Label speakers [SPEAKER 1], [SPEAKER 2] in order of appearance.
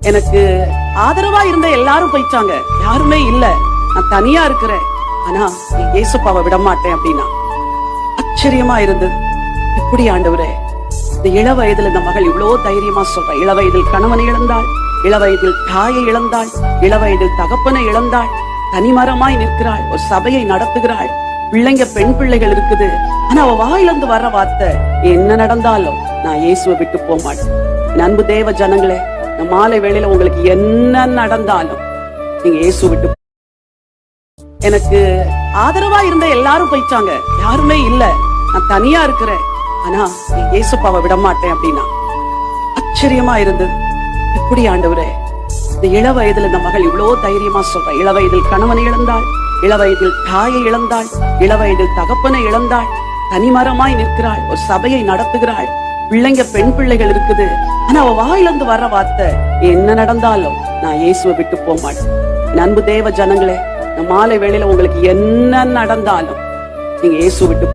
[SPEAKER 1] எனக்கு ஆதரவா இருந்த எல்லாரும் போயிட்டாங்க, யாருமே இல்ல, நான் தனியா இருக்கிறேன். ஆனா இயேசுப்பாவை விட மாட்டேன் அப்படின்னா ஆச்சரியமா இருந்தது. இப்படி ஆண்டவரே, இந்த இள வயதுல இந்த மகள் இவ்வளவு தைரியமா சொல்ற. இள வயதில் கணவனை இழந்தாள், இள வயதில் தாயை இழந்தாள், இள வயதில் தகப்பனை இழந்தாள், தனிமரமாய் நிற்கிறாள், ஒரு சபையை நடத்துகிறாள், பிள்ளைங்க பெண் பிள்ளைகள் இருக்குது. ஆனா அவ வாயிலிருந்து வர்ற வார்த்தை, என்ன நடந்தாலும் நான் இயேசுவை விட்டு போக மாட்டேன். என் அன்பு தேவ ஜனங்களே, இந்த மாலை வேளையில உங்களுக்கு என்ன நடந்தாலும் நீங்க இயேசு விட்டு. எனக்கு ஆதரவா இருந்த எல்லாரும் போயிட்டாங்க, யாருமே இல்ல, நான் தனியா இருக்கிறேன். ஆனா இயேசுப்பாவை விட மாட்டேன் அப்படின்னா ஆச்சரியமா இருந்தது. இப்படி ஆண்டவரே, இந்த இள வயதுல இந்த மகள் இவ்வளவு தைரியமா சொல்ற. இள வயதில் கணவனை இழந்தாள், இள வயதில் தாயை இழந்தாள், இள வயதில் தகப்பனை இழந்தாள், தனிமரமாய் நிற்கிறாள், ஒரு சபையை நடத்துகிறாள், பிள்ளைங்க பெண் பிள்ளைகள் இருக்குது. ஆனா அவ வாயிலிருந்து வர்ற வார்த்தை, என்ன நடந்தாலும் நான் இயேசுவை விட்டு போக மாட்டேன். என் அன்பு தேவ ஜனங்களே, இந்த மாலை வேளையில உங்களுக்கு என்ன நடந்தாலும் நீங்க இயேசு விட்டு